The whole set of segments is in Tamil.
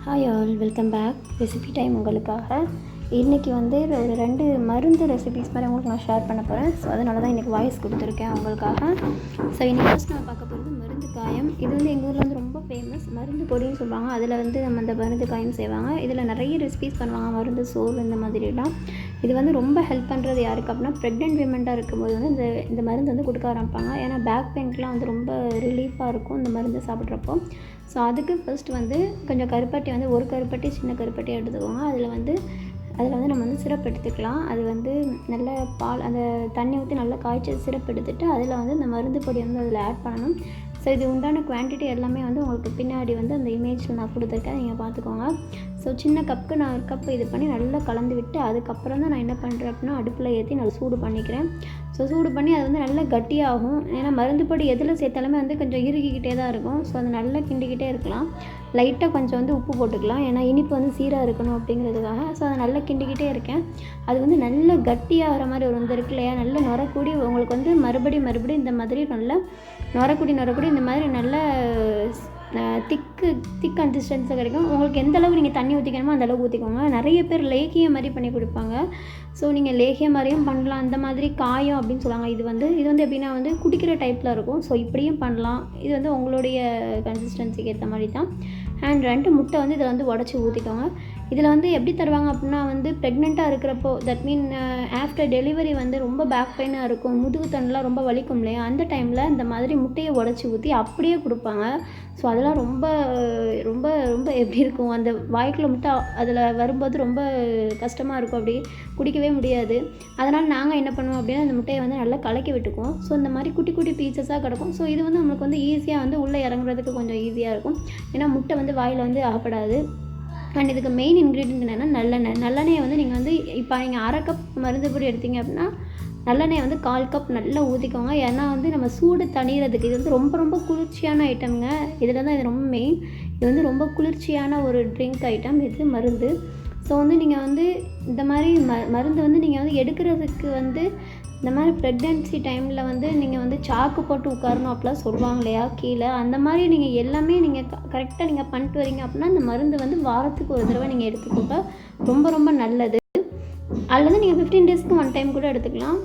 Hi all, welcome back. Recipe time உங்களுக்காக. இன்றைக்கி வந்து ஒரு 2 மருந்து ரெசிபிஸ் மாதிரி உங்களுக்கு நான் ஷேர் பண்ண போகிறேன். ஸோ அதனால தான் இன்றைக்கி வாய்ஸ் கொடுத்துருக்கேன் உங்களுக்காக. ஸோ இன்றைக்கி ஃபஸ்ட் நான் பார்க்க போகிறது மருந்து காயம். இது வந்து எங்கள் ஊரில் வந்து ரொம்ப ஃபேமஸ். மருந்து பொடின்னு சொல்லுவாங்க. அதில் வந்து நம்ம அந்த மருந்து காயம் செய்வாங்க. இதில் நிறைய ரெசிபிஸ் பண்ணுவாங்க, மருந்து சோறு இந்த மாதிரிலாம். இது வந்து ரொம்ப ஹெல்ப் பண்ணுறது யாருக்கு அப்படின்னா, ப்ரெக்னென்ட் விமெண்ட்டாக இருக்கும்போது வந்து இந்த மருந்து வந்து கொடுக்க ஆரம்பிப்பாங்க. ஏன்னா பேக் பெயின்க்குலாம் வந்து ரொம்ப ரிலீஃபாக இருக்கும் இந்த மருந்து சாப்பிட்றப்போ. ஸோ அதுக்கு ஃபஸ்ட்டு வந்து கொஞ்சம் கருப்பட்டி வந்து ஒரு கருப்பட்டி சின்ன கருப்பட்டியாக எடுத்துக்கோங்க. அதில் வந்து நம்ம வந்து சிரப் எடுத்துக்கலாம். அது வந்து நல்ல பால் அந்த தண்ணி ஊற்றி நல்லா காய்ச்சி சிரப் எடுத்துகிட்டு அதில் வந்து இந்த மருந்து பொடி வந்து அதில் ஆட் பண்ணணும். ஸோ இது உண்டான குவான்டிட்டி எல்லாமே வந்து உங்களுக்கு பின்னாடி வந்து அந்த இமேஜில் நான் கொடுத்துருக்கேன், நீங்கள் பார்த்துக்கோங்க. ஸோ சின்ன கப்புக்கு நான் ஒரு கப்பு இது பண்ணி நல்லா கலந்து விட்டு அதுக்கப்புறம் தான் நான் என்ன பண்ணுறேன் அப்படின்னா, அடுப்பில் ஏற்றி நல்லா சூடு பண்ணிக்கிறேன். ஸோ சூடு பண்ணி அது வந்து நல்லா கட்டியாகும். ஏன்னா மருந்து பொடி எதில் சேர்த்தாலுமே வந்து கொஞ்சம் இறுகிக்கிட்டே தான் இருக்கும். ஸோ அது நல்லா கிண்டிக்கிட்டே இருக்கலாம். லைட்டாக கொஞ்சம் வந்து உப்பு போட்டுக்கலாம், ஏன்னா இனிப்பு வந்து சீராக இருக்கணும் அப்படிங்கிறதுக்காக. ஸோ அதை நல்லா கிண்டிக்கிட்டே இருக்கேன். அது வந்து நல்லா கட்டியாகிற மாதிரி ஒரு வந்து இருக்கு இல்லையா, நல்லா நுரக்கூடி உங்களுக்கு வந்து மறுபடியும் இந்த மாதிரி நல்லா நுரக்கூடி இந்த மாதிரி நல்ல திக் கன்சிஸ்டன்ஸாக கிடைக்கும். உங்களுக்கு எந்த அளவு நீங்கள் தண்ணி ஊற்றிக்கணுமோ அந்த அளவு ஊற்றிக்கோங்க. நிறைய பேர் லேகிய மாதிரி பண்ணி கொடுப்பாங்க. ஸோ நீங்கள் லேகிய மாதிரியும் பண்ணலாம். அந்த மாதிரி காயம் அப்படின்னு சொல்லுவாங்க. இது வந்து எப்படின்னா வந்து குடிக்கிற டைப்பில் இருக்கும். ஸோ இப்படியும் பண்ணலாம். இது வந்து உங்களுடைய கன்சிஸ்டன்சிக்கு ஏற்ற மாதிரி தான். அண்ட் 2 முட்டை வந்து இதில் வந்து உடச்சி ஊற்றிக்கோங்க. இதில் வந்து எப்படி தருவாங்க அப்படின்னா வந்து ப்ரெக்னெண்ட்டாக இருக்கிறப்போ, தட் மீன் ஆஃப்டர் டெலிவரி வந்து ரொம்ப பேக் பெயினாக இருக்கும், முதுகு தண்டெலாம் ரொம்ப வலிக்கும் இல்லையா, அந்த டைமில் இந்த மாதிரி முட்டையை உடச்சி ஊற்றி அப்படியே கொடுப்பாங்க. ஸோ அதெல்லாம் ரொம்ப ரொம்ப ரொம்ப எப்படி இருக்கும், அந்த வாய்க்குள்ள முட்டை அதில் வரும்போது ரொம்ப கஷ்டமாக இருக்கும், அப்படி குடிக்கவே முடியாது. அதனால் நாங்கள் என்ன பண்ணுவோம் அப்படின்னா, அந்த முட்டையை வந்து நல்லா கலக்கி விட்டுக்குவோம். ஸோ இந்த மாதிரி குட்டி குட்டி பீசஸாக கிடக்கும். ஸோ இது வந்து நம்மளுக்கு வந்து ஈஸியாக வந்து உள்ளே இறங்குறதுக்கு கொஞ்சம் ஈஸியாக இருக்கும். ஏன்னா முட்டை வந்து வாயில் வந்து அகப்படாது. அண்ட் இதுக்கு மெயின் இன்க்ரீடியன்ட் என்னென்னா நல்லெண்ணெயை வந்து நீங்கள் வந்து இப்போ நீங்கள் 1/2 கப் மருந்து பொடி எடுத்தீங்க அப்படின்னா நல்லெண்ணெயை வந்து 1/4 கப் நல்லா ஊற்றிக்கோங்க. ஏன்னா வந்து நம்ம சூடு தணிகிறதுக்கு இது வந்து ரொம்ப ரொம்ப குளிர்ச்சியான ஐட்டம்ங்க. இதில் தான் இது ரொம்ப மெயின். இது வந்து ரொம்ப குளிர்ச்சியான ஒரு ட்ரிங்க் ஐட்டம் இது மருந்து. ஸோ வந்து நீங்கள் வந்து இந்த மாதிரி மருந்து வந்து நீங்கள் வந்து எடுக்கிறதுக்கு வந்து இந்த மாதிரி ப்ரெக்னென்சி டைமில் வந்து நீங்கள் வந்து சாக்கு போட்டு உட்காரணும் அப்படிலாம் சொல்லுவாங்க இல்லையா கீழே, அந்த மாதிரி நீங்கள் எல்லாமே நீங்கள் கரெக்டாக நீங்கள் பண்ணிட்டு வரீங்க அப்படின்னா இந்த மருந்து வந்து வாரத்துக்கு ஒரு தடவை நீங்கள் எடுத்துக்கோங்க. ரொம்ப ரொம்ப நல்லது. அல்லது நீங்கள் 15 டேஸ்க்கு 1 டைம் கூட எடுத்துக்கலாம்.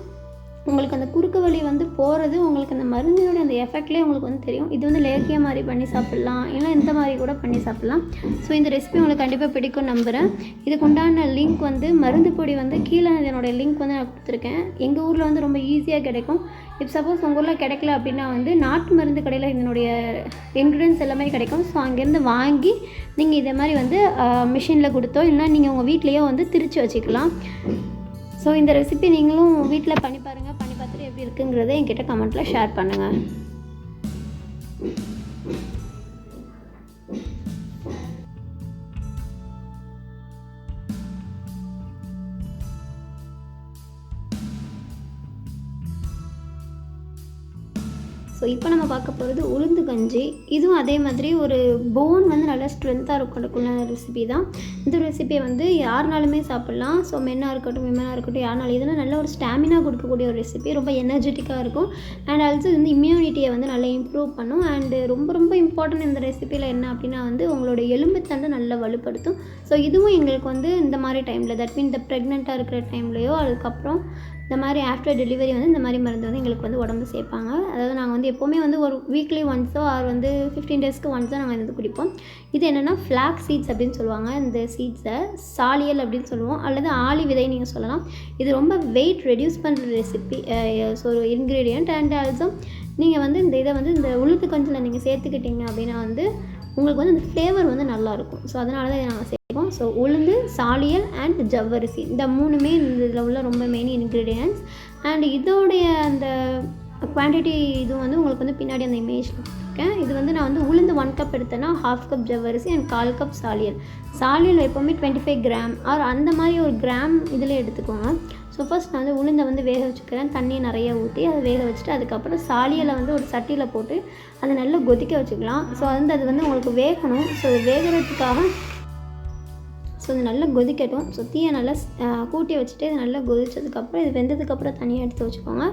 உங்களுக்கு அந்த குறுக்கு வலி வந்து போகிறது உங்களுக்கு அந்த மருந்தினோட அந்த எஃபெக்ட்லேயே உங்களுக்கு வந்து தெரியும். இது வந்து லேக்கிய மாதிரி பண்ணி சாப்பிட்லாம், இல்லை இந்த மாதிரி கூட பண்ணி சாப்பிட்லாம். ஸோ இந்த ரெசிபி உங்களுக்கு கண்டிப்பாக பிடிக்கும் நம்புகிறேன். இதுக்கு உண்டான லிங்க் வந்து மருந்து பொடி வந்து கீழே இதனோட லிங்க் வந்து நான் கொடுத்துருக்கேன். எங்கள் ஊரில் வந்து ரொம்ப ஈஸியாக கிடைக்கும். இப்போ சப்போஸ் உங்கள் ஊரில் கிடைக்கல அப்படின்னா வந்து நாட்டு மருந்து கடையில் இதனுடைய இன்க்ரீடியன்ஸ் எல்லாமே கிடைக்கும். ஸோ அங்கேருந்து வாங்கி நீங்கள் இதே மாதிரி வந்து மிஷினில் கொடுத்தோ இல்லைனா நீங்கள் உங்கள் வீட்லேயோ வந்து திரித்து வச்சுக்கலாம். ஸோ இந்த ரெசிபி நீங்களும் வீட்டில் பண்ணி பாருங்கள். பண்ணி பார்த்துட்டு எப்படி இருக்குங்கிறத என்கிட்ட கமெண்ட்டில் ஷேர் பண்ணுங்கள். ஸோ இப்போ நம்ம பார்க்க போகிறது உளுந்து கஞ்சி. இதுவும் அதே மாதிரி ஒரு போன் வந்து நல்லா ஸ்ட்ரென்த்தாக இருக்கக்கூடிய ரெசிபி தான். இந்த ரெசிபியை வந்து யாருனாலுமே சாப்பிட்லாம். ஸோ மென்னாக இருக்கட்டும் விமனாக இருக்கட்டும் யாருனாலும் இதெல்லாம் நல்ல ஒரு ஸ்டாமினா கொடுக்கக்கூடிய ஒரு ரெசிபி. ரொம்ப எனர்ஜெட்டிக்காக இருக்கும். அண்ட் ஆல்சோ வந்து இம்யூனிட்டியை வந்து நல்லா இம்ப்ரூவ் பண்ணும். அண்டு ரொம்ப ரொம்ப இம்பார்ட்டன்ட் இந்த ரெசிபியில் என்ன அப்படின்னா வந்து உங்களோட எலும்புத்தண்டை நல்லா வலுப்படுத்தும். ஸோ இதுவும் எங்களுக்கு வந்து இந்த மாதிரி டைமில், தட் மீன் இந்த ப்ரெக்னெண்ட்டாக இருக்கிற டைம்லையோ அதுக்கப்புறம் இந்த மாதிரி ஆஃப்டர் டெலிவரி வந்து இந்த மாதிரி மருந்து வந்து எங்களுக்கு வந்து உடம்பு சேர்ப்பாங்க. அதாவது நாங்கள் வந்து எப்போவுமே வந்து ஒரு வீக்லி ஒன்ஸோ ஆர் வந்து 15 டேஸ்க்கு ஒன்ஸோ நாங்கள் வந்து குடிப்போம். இது என்னென்னா ஃப்ளாக் சீட்ஸ் அப்படின்னு சொல்லுவாங்க. இந்த சீட்ஸை சாலியல் அப்படின்னு சொல்லுவோம், அல்லது ஆளி விதை நீங்கள் சொல்லலாம். இது ரொம்ப வெயிட் ரெடியூஸ் பண்ணுற ரெசிபி, ஸோ ஒரு இன்க்ரீடியண்ட். அண்ட் ஆல்சோ நீங்கள் வந்து இந்த இதை வந்து இந்த உளுந்து கஞ்சியில் நீங்கள் சேர்த்துக்கிட்டிங்க அப்படின்னா வந்து உங்களுக்கு வந்து இந்த ஃப்ளேவர் வந்து நல்லாயிருக்கும். ஸோ அதனால தான் இதை நாங்கள் சேர்ப்போம். ஸோ உளுந்து, சாலியல் அண்ட் ஜவ்வரிசி இந்த 3மே இந்த இதில் உள்ள ரொம்ப மெயின் இன்க்ரீடியன்ட்ஸ். அண்ட் இதோடைய அந்த குவான்டிட்டி இது வந்து உங்களுக்கு வந்து பின்னாடி அந்த இமேஜ் கொடுத்துருக்கேன். இது வந்து நான் வந்து உளுந்து 1 கப் எடுத்தேன்னா 1/2 கப் ஜவ்வரிசி அண்ட் 1/4 கப் சாலியல். சாலியல் எப்போவுமே 25 கிராம் ஆர் அந்த மாதிரி ஒரு கிராம் இதில் எடுத்துக்கோங்க. ஸோ ஃபஸ்ட் நான் வந்து உளுந்தை வந்து வேக வச்சுக்கிறேன். தண்ணி நிறைய ஊற்றி அதை வேக வச்சுட்டு அதுக்கப்புறம் சாலியலை வந்து ஒரு சட்டியில் போட்டு அதை நல்லா கொதிக்க வச்சுக்கலாம். ஸோ அது வந்து உங்களுக்கு வேகணும். ஸோ வேகிறதுக்காக அது நல்லா கொதிக்கட்டும். ஸோ தீயை நல்லா கூட்டி வச்சுட்டு இது நல்லா கொதிச்சதுக்கப்புறம் இது வெந்ததுக்கப்புறம் தனியாக எடுத்து வச்சுக்கோங்க.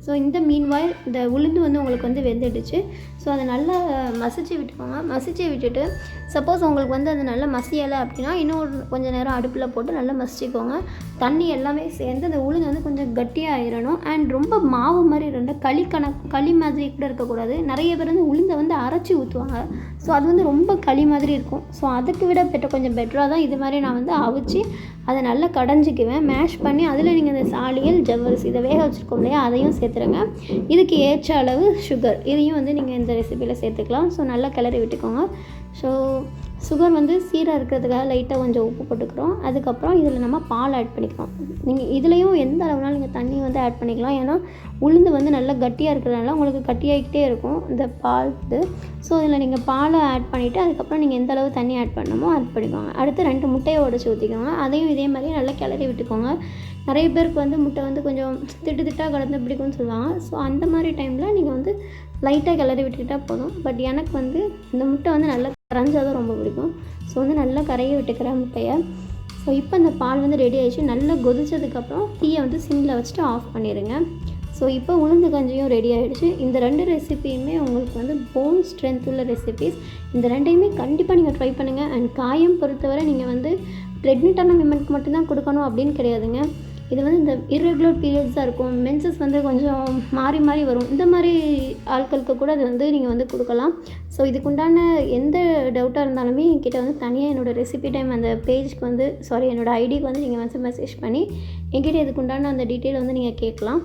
ஸோ இந்த மீன்வாயில் இந்த உளுந்து வந்து உங்களுக்கு வந்து வெந்துடுச்சு. ஸோ அதை நல்லா மசிச்சு விட்டுக்கோங்க. மசிச்சு விட்டுட்டு சப்போஸ் உங்களுக்கு வந்து அது நல்லா மசியலை அப்படின்னா இன்னும் கொஞ்சம் நேரம் அடுப்பில் போட்டு நல்லா மசிச்சிக்கோங்க. தண்ணி எல்லாமே சேர்ந்து அந்த உளுந்து வந்து கொஞ்சம் கட்டியாக ஆயிடணும். அண்ட் ரொம்ப மாவு மாதிரி ரெண்டு களி மாதிரி கூட இருக்கக்கூடாது. நிறைய பேர் வந்து உளுந்தை வந்து அரைச்சி ஊற்றுவாங்க. ஸோ அது வந்து ரொம்ப களி மாதிரி இருக்கும். ஸோ அதுக்கு விட கொஞ்சம் பெட்டராக தான் இது மாதிரி நான் வந்து அவிச்சு அதை நல்லா கடைஞ்சிக்குவேன். மேஷ் பண்ணி அதில் நீங்கள் இந்த சாலியல் ஜவ்வரிசி இதை வேக வச்சுருக்கோம் இல்லையா, அதையும் சேர்த்துருங்க. இதுக்கு ஏற்ற அளவு சுகர் இதையும் வந்து நீங்கள் இந்த ரெசிப்பியில் சேர்த்துக்கலாம். ஸோ நல்லா கிளறி விட்டுக்கோங்க. ஸோ சுகர் வந்து சீராக இருக்கிறதுக்காக லைட்டாக கொஞ்சம் உப்பு போட்டுக்கிறோம். அதுக்கப்புறம் இதில் நம்ம பால் ஆட் பண்ணிக்கிறோம். நீங்கள் இதுலேயும் எந்த அளவுனாலும் நீங்கள் தண்ணி வந்து ஆட் பண்ணிக்கலாம். ஏன்னா உளுந்து வந்து நல்லா கட்டியாக இருக்கிறதுனால உங்களுக்கு கட்டியாகிக்கிட்டே இருக்கும் இந்த பால் இது. ஸோ இதில் நீங்கள் பாலை ஆட் பண்ணிவிட்டு அதுக்கப்புறம் நீங்கள் எந்த அளவு தண்ணி ஆட் பண்ணணுமோ ஆட் பண்ணிக்கோங்க. அடுத்து 2 முட்டையை உடச்சி ஊற்றிக்கோங்க. அதையும் இதே மாதிரி நல்லா கிளறி விட்டுக்கோங்க. நிறைய பேருக்கு வந்து முட்டை வந்து கொஞ்சம் திட்டாக கலந்து பிடிக்கும்னு சொல்லுவாங்க. ஸோ அந்த மாதிரி டைமில் நீங்கள் வந்து லைட்டாக கிளறி விட்டுக்கிட்டால் போதும். பட் எனக்கு வந்து இந்த முட்டை வந்து நல்லா கரைஞ்சால் தான் ரொம்ப பிடிக்கும். ஸோ வந்து நல்லா கரைய விட்டுக்கிறேன் முட்டையை. ஸோ இப்போ இந்த பால் வந்து ரெடி ஆகிடுச்சு. நல்லா கொதிச்சதுக்கப்புறம் தீயை வந்து சிம்மில் வச்சுட்டு ஆஃப் பண்ணிடுங்க. ஸோ இப்போ உளுந்து கஞ்சியும் ரெடி ஆகிடுச்சு. இந்த 2 ரெசிப்பியுமே உங்களுக்கு வந்து போன் ஸ்ட்ரென்த் உள்ள ரெசிபீஸ். இந்த 2யுமே கண்டிப்பாக நீங்கள் ட்ரை பண்ணுங்கள். அண்ட் காயம் பொறுத்தவரை நீங்கள் வந்து ப்ரெக்னென்ட்டான விமனுக்கு மட்டும்தான் கொடுக்கணும் அப்படின்னு கிடையாதுங்க. இது வந்து இந்த இர்ரெகுலர் பீரியட்ஸாக இருக்கும், மென்சஸ் வந்து கொஞ்சம் மாறி மாறி வரும், இந்த மாதிரி ஆட்களுக்கு கூட அது வந்து நீங்கள் வந்து கொடுக்கலாம். ஸோ இதுக்குண்டான எந்த டவுட்டாக இருந்தாலுமே என்கிட்ட வந்து தனியாக என்னோடய ரெசிபி டைம் அந்த பேஜ்க்கு வந்து என்னோடய ஐடிக்கு வந்து நீங்கள் வந்து மெசேஜ் பண்ணி என்கிட்ட இதுக்குண்டான அந்த டீட்டெயில் வந்து நீங்கள் கேட்கலாம்.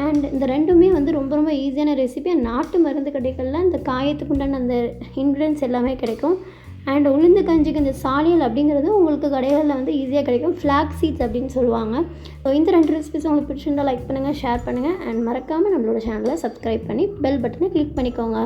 அண்ட் இந்த 2மே வந்து ரொம்ப ரொம்ப ஈஸியான ரெசிபி. நாட்டு மருந்து கடைகளில் இந்த காயத்துக்குண்டான அந்த இன்க்ரீடியன்ஸ் எல்லாமே கிடைக்கும். அண்ட் உளுந்து கஞ்சிக்கு இந்த சாலியல் அப்படிங்கிறது உங்களுக்கு கடைகளில் வந்து ஈஸியாக கிடைக்கும். ஃப்ளாக்ஸ் சீட்ஸ் அப்படின்னு சொல்லுவாங்க. ஸோ இந்த 2 ரெசிபிஸ் உங்களுக்கு பிடிச்சிருந்தால் லைக் பண்ணுங்கள், ஷேர் பண்ணுங்கள். அண்ட் மறக்காமல் நம்மளோட சேனலை சப்ஸ்கிரைப் பண்ணி பெல் பட்டனை கிளிக் பண்ணிக்கோங்க.